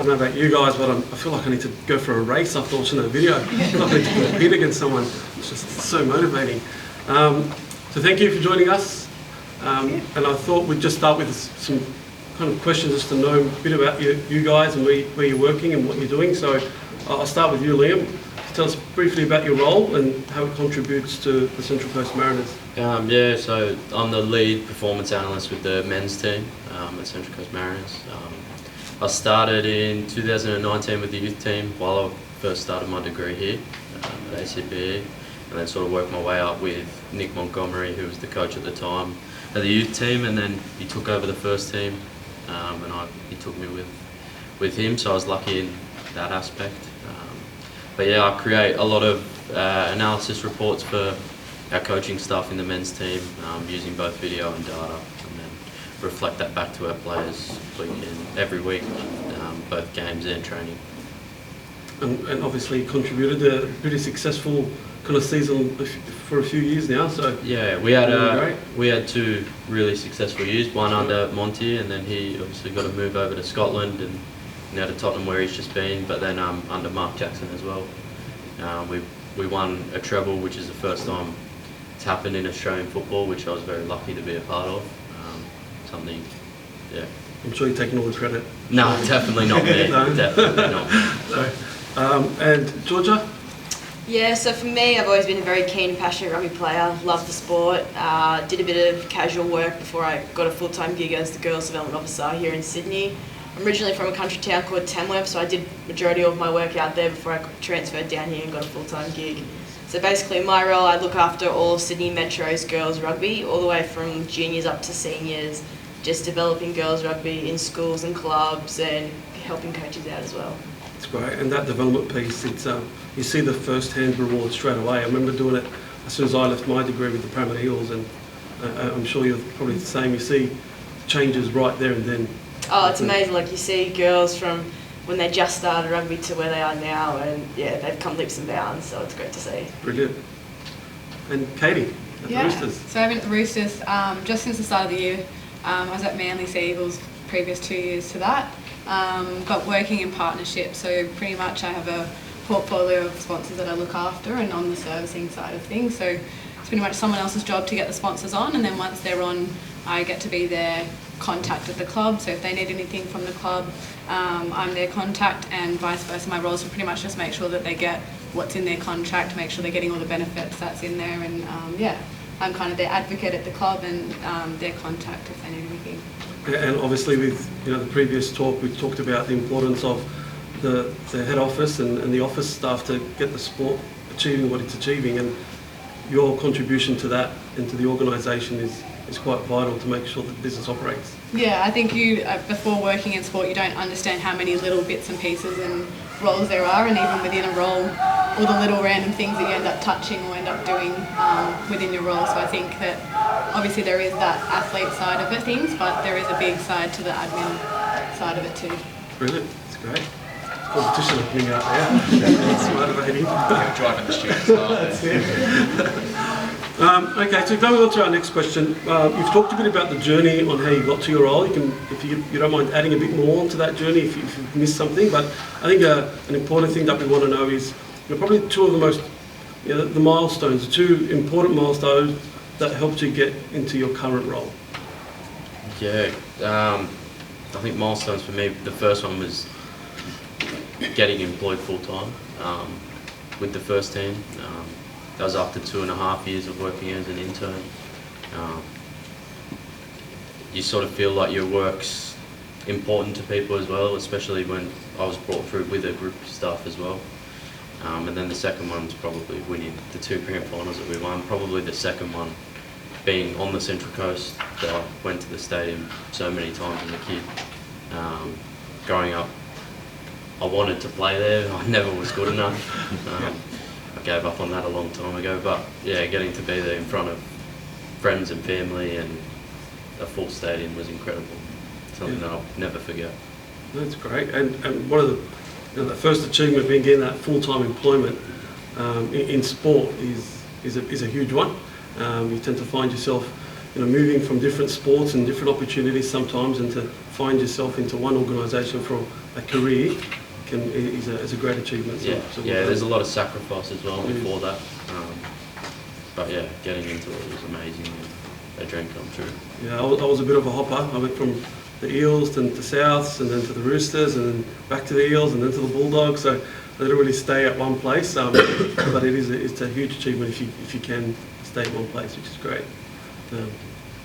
know about you guys, but I feel like I need to go for a race after watching that video. I feel like I need to compete against someone. It's just so motivating. So thank you for joining us. And I thought we'd just start with some kind of questions just to know a bit about you guys and where you're working and what you're doing. So I'll start with you, Liam. Tell us briefly about your role and how it contributes to the Central Coast Mariners. Yeah, so I'm the lead performance analyst with the men's team at Central Coast Mariners. I started in 2019 with the youth team while I first started my degree here at ACBE, and then sort of worked my way up with Nick Montgomery, who was the coach at the time, at the youth team, and then he took over the first team, and he took me with him, so I was lucky in that aspect. But yeah, I create a lot of analysis reports for our coaching staff in the men's team, using both video and data, and then reflect that back to our players every week, both games and training. And obviously contributed a pretty successful kind of season for a few years now. So yeah, we had 2 really successful years. One under Monty, and then he obviously got a move over to Scotland and now to Tottenham where he's just been. But then under Mark Jackson as well, we won a treble, which is the first time it's happened in Australian football, which I was very lucky to be a part of. Something, yeah. I'm sure you're taking all the credit. No, definitely not me. No? Definitely not. So, and Georgia? Yeah, so for me, I've always been a very keen, passionate rugby player. Love the sport. Did a bit of casual work before I got a full-time gig as the girls development officer here in Sydney. I'm originally from a country town called Tamworth, so I did majority of my work out there before I transferred down here and got a full-time gig. So basically, in my role, I look after all of Sydney Metro's girls rugby, all the way from juniors up to seniors, just developing girls rugby in schools and clubs and helping coaches out as well. It's great, and that development piece, it's you see the first-hand reward straight away. I remember doing it as soon as I left my degree with the Parramatta Eels, and I'm sure you're probably the same. You see changes right there and then. Oh, it's amazing. Like you see girls from when they just started rugby to where they are now, and yeah, they've come leaps and bounds. So it's great to see. Brilliant. And Caiti, at the Roosters. So I've been at the Roosters just since the start of the year. I was at Manly Sea Eagles previous 2 years to that, but working in partnership. So pretty much I have a portfolio of sponsors that I look after, and on the servicing side of things. So it's pretty much someone else's job to get the sponsors on, and then once they're on, I get to be their contact at the club. So if they need anything from the club, I'm their contact, and vice versa. My role is to pretty much just make sure that they get what's in their contract, make sure they're getting all the benefits that's in there, and I'm kind of their advocate at the club and their contact if they need anything. And obviously with the previous talk, we talked about the importance of the head office and the office staff to get the sport achieving what it's achieving, and your contribution to that and to the organisation is quite vital to make sure that the business operates. Yeah, I think you, before working in sport, you don't understand how many little bits and pieces and roles there are, and even within a role, all the little random things that you end up touching or end up doing within your role. So I think that obviously there is that athlete side of it, things, but there is a big side to the admin side of it too. Brilliant, that's great. Competition happening out there. It's motivating. Driving the students. That's it. Okay, so going on to our next question, you've talked a bit about the journey on how you got to your role. You can, if you don't mind adding a bit more onto that journey if you've missed something. But I think an important thing that we want to know is probably 2 of the most, the milestones, the 2 important milestones that helped you get into your current role. Yeah, I think milestones for me, the first one was getting employed full-time with the first team. That was after 2.5 years of working as an intern. You sort of feel like your work's important to people as well, especially when I was brought through with a group of staff as well. And then the second one was probably winning the 2 grand finals that we won. Probably the second one being on the Central Coast, that I went to the stadium so many times as a kid. Growing up, I wanted to play there. I never was good enough. I gave up on that a long time ago, but yeah, getting to be there in front of friends and family and a full stadium was incredible. Something that I'll never forget. That's great. And one of the first achievement being getting that full-time employment in sport is a huge one. You tend to find yourself moving from different sports and different opportunities sometimes, and to find yourself into one organisation for a career is a great achievement. Yeah, there's a lot of sacrifice as well before that. But yeah, getting into it was amazing and a dream come true. Yeah, I was a bit of a hopper. I went from the Eels to Souths, and then to the Roosters, and then back to the Eels, and then to the Bulldogs. So I didn't really stay at one place, but it's a huge achievement if you can stay at one place, which is great.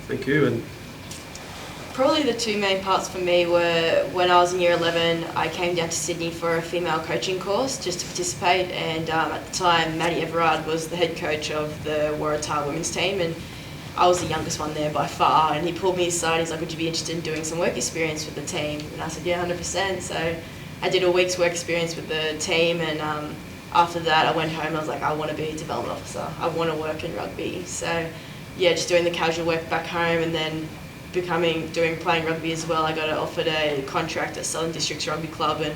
Thank you. And probably the two main parts for me were when I was in year 11, I came down to Sydney for a female coaching course just to participate, and at the time Maddie Everard was the head coach of the Waratah women's team, and I was the youngest one there by far, and he pulled me aside. He's like, would you be interested in doing some work experience with the team? And I said, yeah, 100%. So I did a week's work experience with the team, and after that I went home and I was like, I want to be a development officer. I want to work in rugby. So yeah, just doing the casual work back home, and then playing rugby as well. I got offered a contract at Southern Districts Rugby Club, and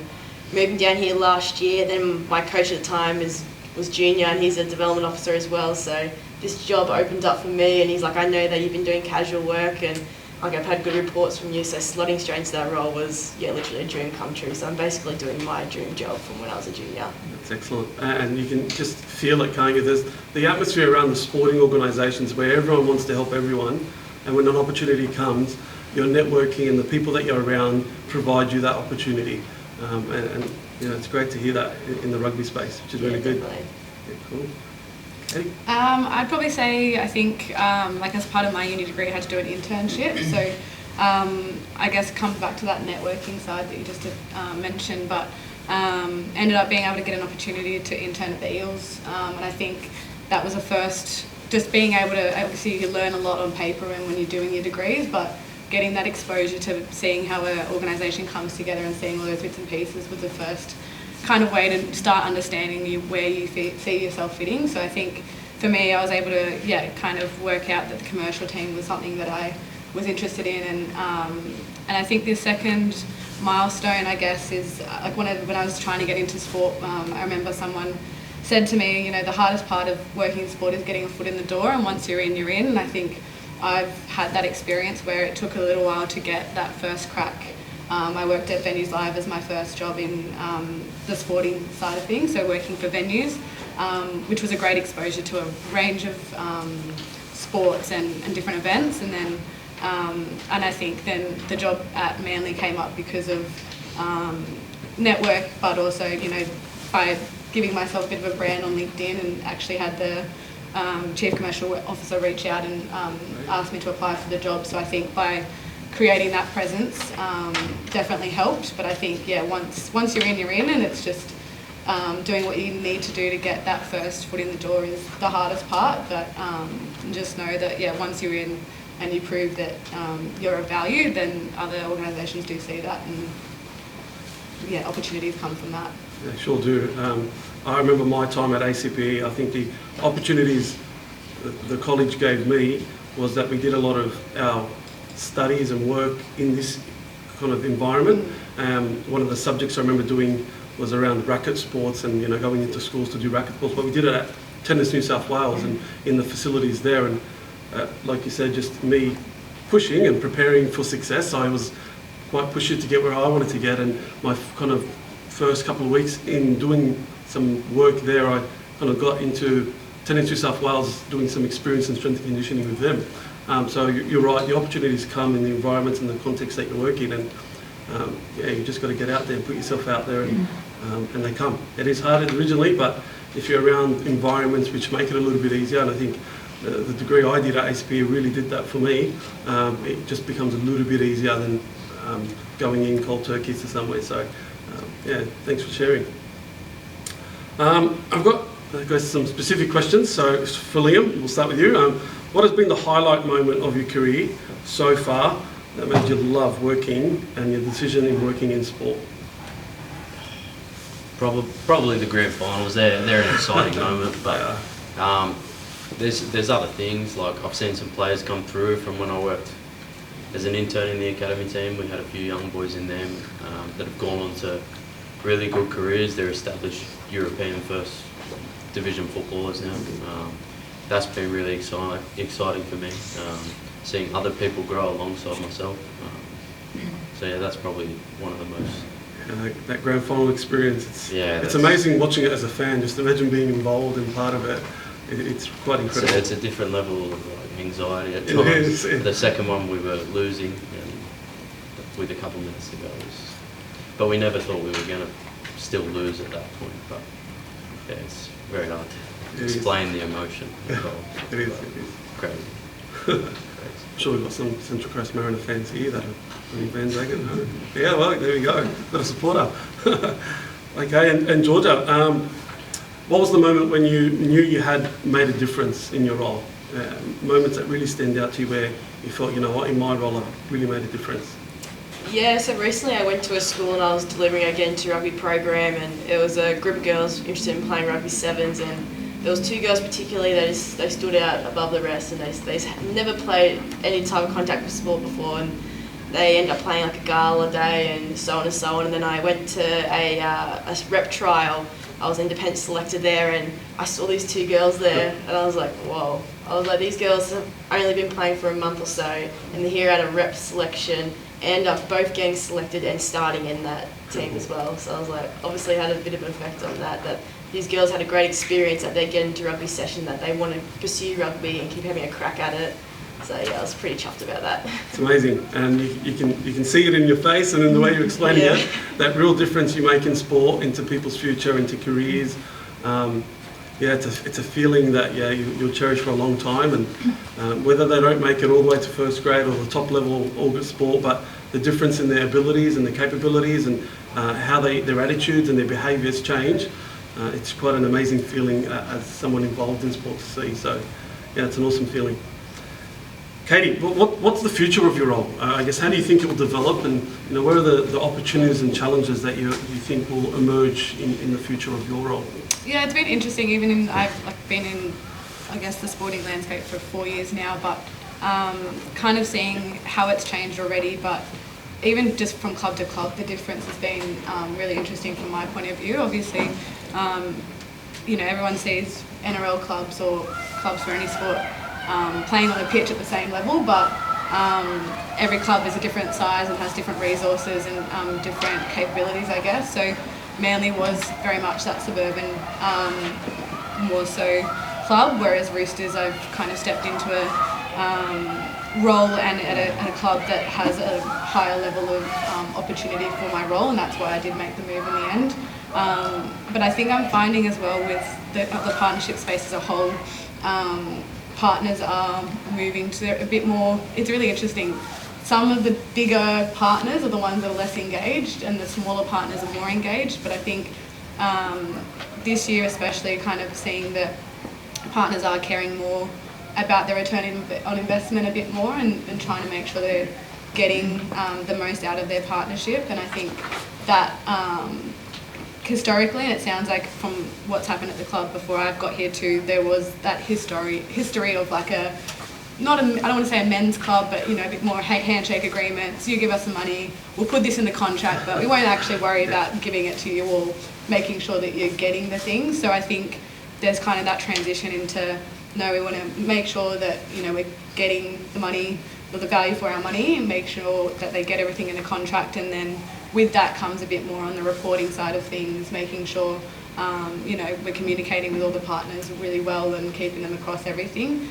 moving down here last year. Then my coach at the time was junior, and he's a development officer as well. So this job opened up for me, and he's like, I know that you've been doing casual work, and like I've had good reports from you. So slotting straight into that role was literally a dream come true. So I'm basically doing my dream job from when I was a junior. That's excellent, and you can just feel it, can't you? There's the atmosphere around the sporting organisations where everyone wants to help everyone. And when an opportunity comes, your networking and the people that you're around provide you that opportunity. And it's great to hear that in the rugby space, which is really good. Yeah, cool. Caiti? I'd probably say, I think, as part of my uni degree, I had to do an internship. So I guess it comes back to that networking side that you just mentioned, but ended up being able to get an opportunity to intern at the Eels. And I think that was a first. Just being able to, obviously you learn a lot on paper and when you're doing your degrees, but getting that exposure to seeing how an organisation comes together and seeing all those bits and pieces was the first kind of way to start understanding where you see yourself fitting. So I think for me, I was able to kind of work out that the commercial team was something that I was interested in, and I think the second milestone, I guess, is like when I was trying to get into sport. I remember someone said to me, the hardest part of working in sport is getting a foot in the door, and once you're in, you're in. And I think I've had that experience where it took a little while to get that first crack. I worked at Venues Live as my first job in the sporting side of things, so working for venues, which was a great exposure to a range of sports and different events. And then, and I think then the job at Manly came up because of network, but also, by giving myself a bit of a brand on LinkedIn, and actually had the Chief Commercial Officer reach out and ask me to apply for the job. So I think by creating that presence definitely helped. But I think, once you're in, and it's just doing what you need to do to get that first foot in the door is the hardest part. But just know that, once you're in and you prove that you're of value, then other organisations do see that, and opportunities come from that. They sure do. I remember my time at ACPE. I think the opportunities the college gave me was that we did a lot of our studies and work in this kind of environment. One of the subjects I remember doing was around racket sports, and going into schools to do racket sports. But we did it at Tennis New South Wales and in the facilities there. And like you said, just me pushing and preparing for success. I was quite pushy to get where I wanted to get, and my kind of first couple of weeks in doing some work there, I kind of got into Tennis New South Wales, doing some experience in strength and conditioning with them. So you're right, the opportunities come in the environments and the context that you work in, and you just got to get out there and put yourself out there, and they come. It is hard originally, but if you're around environments which make it a little bit easier, and I think the degree I did at ACP really did that for me, it just becomes a little bit easier than going in cold turkey to somewhere. So thanks for sharing. I've got some specific questions. So for Liam, we'll start with you. What has been the highlight moment of your career so far that made you love working, and your decision in working in sport? Probably the grand finals. They're an exciting moment, but there's other things. Like I've seen some players come through from when I worked as an intern in the academy team. We had a few young boys in there that have gone on to really good careers. They're established European first division footballers now. That's been really exciting for me. seeing other people grow alongside myself. So yeah, that's probably one of the most. That grand final experience, it's Yeah, amazing watching it as a fan. Just imagine being involved and part of it. It's quite incredible. It's a different level of like, anxiety at It times. is. The second one we were losing, and with a couple minutes to go, but we never thought we were going to still lose at that point. But yeah, it's very hard to explain the emotion involved. It is. Crazy. I'm sure we've got some Central Coast Mariner fans here that are really bandwagon. Yeah, well, there we go. Got a supporter. Okay, and Georgia, what was the moment when you knew you had made a difference in your role? Moments that really stand out to you where you felt, you know what, in my role I've really made a difference? Yeah, so recently I went to a school and I was delivering again to rugby program, and it was a group of girls interested in playing rugby sevens, and there was two girls particularly that they stood out above the rest, and they never played any type of contact with sport before, and they ended up playing like a gala day and so on and so on. And then I went to a rep trial. I was independent selected there, and I saw these two girls there, and I was like, whoa. I was like, these girls have only been playing for a month or so, and they're here at a rep selection, and up both getting selected and starting in that team as well. So I was like, obviously had a bit of an effect on that these girls had a great experience, that they get into rugby session, that they want to pursue rugby and keep having a crack at it. So yeah, I was pretty chuffed about that. It's amazing, and you can see it in your face and in the way you're explaining it, that real difference you make in sport, into people's future, into careers. Yeah, it's a feeling that you'll cherish for a long time, and whether they don't make it all the way to first grade or the top level of sport, but the difference in their abilities and their capabilities and how their attitudes and their behaviours change, it's quite an amazing feeling as someone involved in sport to see. So yeah, it's an awesome feeling. Caiti, what's the future of your role? I guess, how do you think it will develop, and what are the opportunities and challenges that you think will emerge in the future of your role? Yeah, it's been interesting. I've been in, I guess, the sporting landscape for 4 years now, but kind of seeing how it's changed already. But even just from club to club, the difference has been really interesting from my point of view. Obviously, everyone sees NRL clubs or clubs for any sport playing on the pitch at the same level, but every club is a different size and has different resources and different capabilities, I guess. So Manly was very much that suburban, more so club, whereas Roosters, I've kind of stepped into a role and at a club that has a higher level of opportunity for my role, and that's why I did make the move in the end. But I think I'm finding as well with the partnership space as a whole, partners are moving to a bit more. It's really interesting. Some of the bigger partners are the ones that are less engaged, and the smaller partners are more engaged. But I think this year especially, kind of seeing that partners are caring more about their return on investment a bit more, and trying to make sure they're getting the most out of their partnership. And I think that historically, and it sounds like from what's happened at the club before I've got here too, there was that history of like I don't want to say a men's club, but a bit more handshake agreements. You give us the money, we'll put this in the contract, but we won't actually worry about giving it to you or making sure that you're getting the things. So I think there's kind of that transition into, no, we want to make sure that we're getting the money or the value for our money, and make sure that they get everything in the contract. And then with that comes a bit more on the reporting side of things, making sure we're communicating with all the partners really well and keeping them across everything.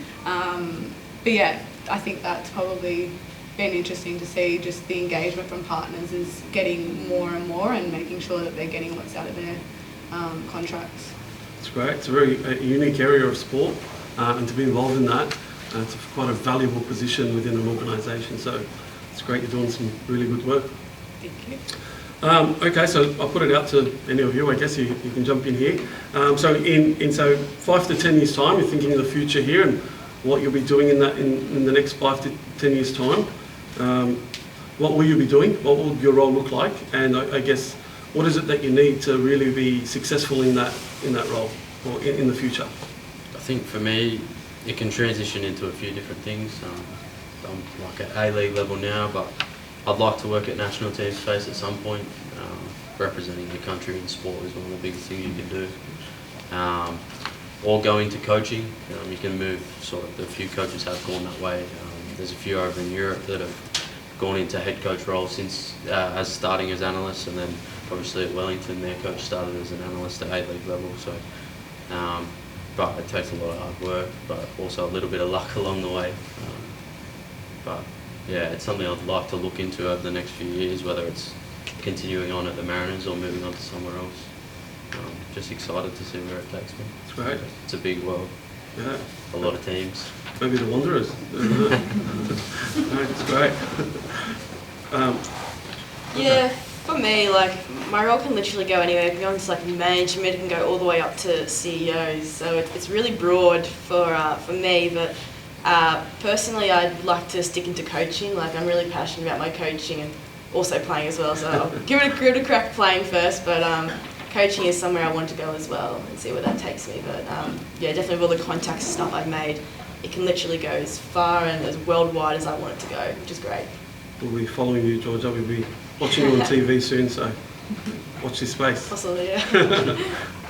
But yeah, I think that's probably been interesting to see. Just the engagement from partners is getting more and more, and making sure that they're getting what's out of their contracts. It's great. It's a very unique area of sport, and to be involved in that, it's quite a valuable position within an organisation. So it's great you're doing some really good work. Thank you. Okay, so I'll put it out to any of you. I guess you can jump in here. So in 5 to 10 years' time, you're thinking of the future here and what you'll be doing in the next 5 to 10 years' time. What will you be doing? What will your role look like? And I guess, what is it that you need to really be successful in that role, or in the future? I think for me, it can transition into a few different things. I'm like at A-League level now, but I'd like to work at national team space at some point. Representing the country in sport is one of the biggest things you can do. Or go into coaching. You can move, sort of, a few coaches have gone that way. There's a few over in Europe that have gone into head coach roles since as starting as analysts, and then obviously at Wellington their coach started as an analyst at A-League level. So, but it takes a lot of hard work, but also a little bit of luck along the way. But yeah, it's something I'd like to look into over the next few years, whether it's continuing on at the Mariners or moving on to somewhere else. Just excited to see where it takes me. It's great. It's a big world. Yeah. A lot of teams. Maybe the Wanderers. No, it's great. Yeah, for me, like, my role can literally go anywhere. It can go into like management, it can go all the way up to CEOs. So it's really broad for me. But personally, I'd like to stick into coaching. Like, I'm really passionate about my coaching and also playing as well. So I'll give it a crack playing first. But coaching is somewhere I want to go as well and see where that takes me. But yeah, definitely with all the contacts and stuff I've made, it can literally go as far and as worldwide as I want it to go, which is great. We'll be following you, Georgia. We'll be watching you on TV soon, so watch this space. Possibly, yeah.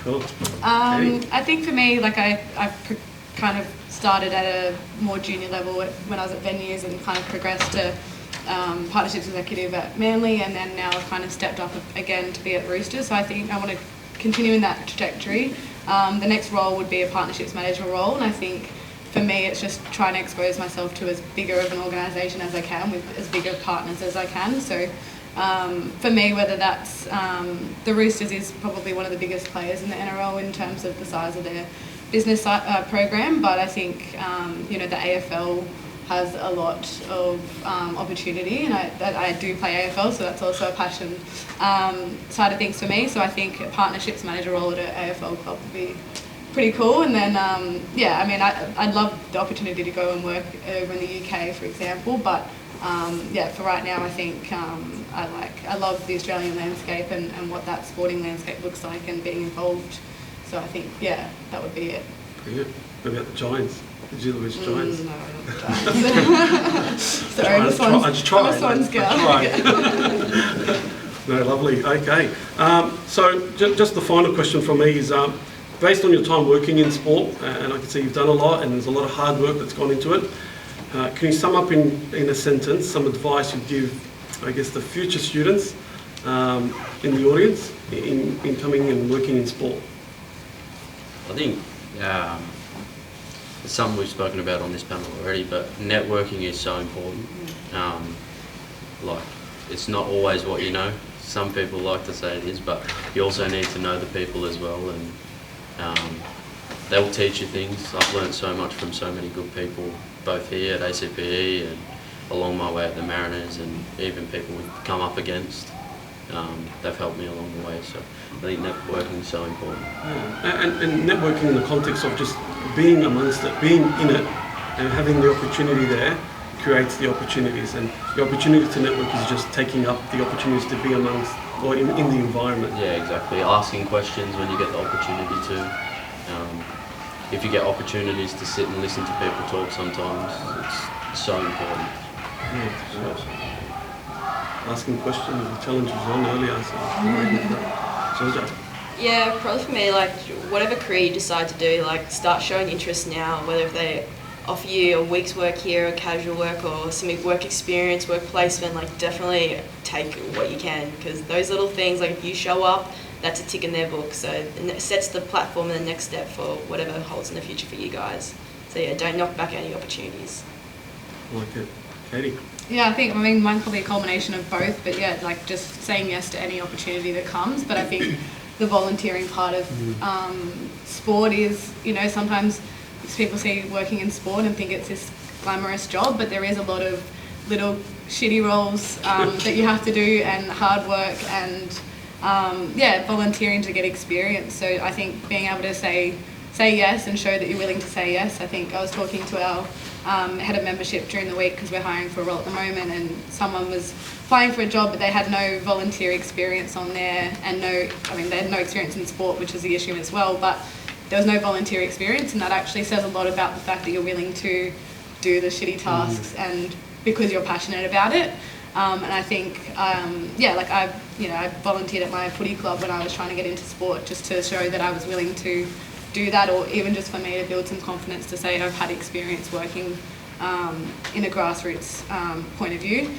Cool. I think for me, like I've kind of started at a more junior level when I was at venues and kind of progressed to partnerships executive at Manly, and then now I've kind of stepped up again to be at Roosters. So I think I want to continue in that trajectory. The next role would be a partnerships manager role, and I think for me it's just trying to expose myself to as bigger of an organisation as I can with as big of partners as I can. So for me, whether that's the Roosters is probably one of the biggest players in the NRL in terms of the size of their business program, but I think the AFL has a lot of opportunity, and I do play AFL, so that's also a passion side of things for me. So I think a partnerships manager role at an AFL club would be pretty cool. And then I'd love the opportunity to go and work over in the UK, for example, but for right now I think I love the Australian landscape and what that sporting landscape looks like and being involved. So I think that would be it. Brilliant. What about the Giants? Did you look at the Giants? No, not the Giants. Sorry, I'm a Swans girl. No, lovely. Okay. So just the final question from me is, based on your time working in sport, and I can see you've done a lot and there's a lot of hard work that's gone into it, can you sum up in a sentence some advice you'd give, I guess, the future students in the audience in coming and working in sport? I think it's something we've spoken about on this panel already, but networking is so important. It's not always what you know. Some people like to say it is, but you also need to know the people as well, and they'll teach you things. I've learned so much from so many good people, both here at ACPE and along my way at the Mariners, and even people we've come up against. They've helped me along the way, so I think networking is so important. Yeah. And networking in the context of just being amongst it, being in it, and having the opportunity there creates the opportunities. And the opportunity to network is just taking up the opportunities to be amongst or in the environment. Yeah, exactly. Asking questions when you get the opportunity to. If you get opportunities to sit and listen to people talk sometimes, it's so important. Yeah, sure. Asking questions, the challenge was on earlier, so Georgia. Yeah, probably for me, like, whatever career you decide to do, like, start showing interest now, whether if they offer you a week's work here, or casual work, or some work experience, work placement, like, definitely take what you can, because those little things, like, if you show up, that's a tick in their book, so it sets the platform and the next step for whatever holds in the future for you guys. So yeah, don't knock back any opportunities. I like it. Caiti? Yeah, mine's probably a culmination of both, but yeah, like just saying yes to any opportunity that comes. But I think the volunteering part of sport is, sometimes people see working in sport and think it's this glamorous job, but there is a lot of little shitty roles that you have to do, and hard work, and volunteering to get experience. So I think being able to say yes and show that you're willing to say yes. I think I was talking to our head of membership during the week, because we're hiring for a role at the moment, and someone was applying for a job but they had no volunteer experience on there, and they had no experience in sport, which is the issue as well, but there was no volunteer experience, and that actually says a lot about the fact that you're willing to do the shitty tasks and because you're passionate about it. And I think, I volunteered at my footy club when I was trying to get into sport, just to show that I was willing to do that, or even just for me to build some confidence to say I've had experience working in a grassroots point of view.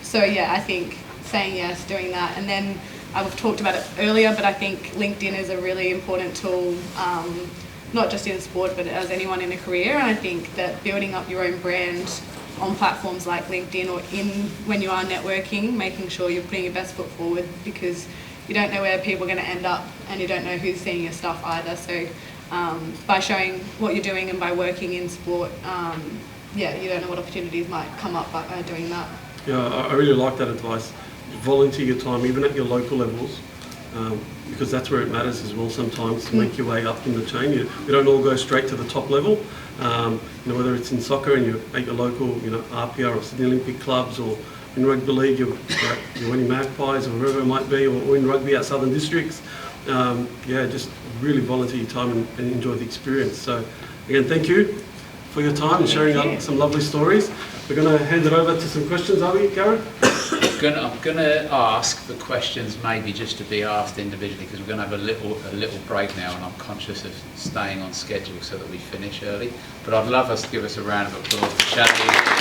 So yeah, I think saying yes, doing that, and then I've talked about it earlier, but I think LinkedIn is a really important tool, not just in sport, but as anyone in a career. And I think that building up your own brand on platforms like LinkedIn or when you are networking, making sure you're putting your best foot forward, because you don't know where people are going to end up and you don't know who's seeing your stuff either. So by showing what you're doing and by working in sport, yeah, you don't know what opportunities might come up by doing that. Yeah, I really like that advice. Volunteer your time, even at your local levels, because that's where it matters as well sometimes, to make your way up in the chain. We don't all go straight to the top level. Whether it's in soccer and you're at your local, RPR or Sydney Olympic clubs, or in rugby league, you're winning Magpies or wherever it might be, or in rugby at Southern Districts. Just really volunteer your time and enjoy the experience. So again, thank you for your time and sharing up some lovely stories. We're going to hand it over to some questions, are we, Karen? I'm going to ask the questions maybe just to be asked individually, because we're going to have a little break now, and I'm conscious of staying on schedule so that we finish early. But I'd love us to give us a round of applause for Shadi.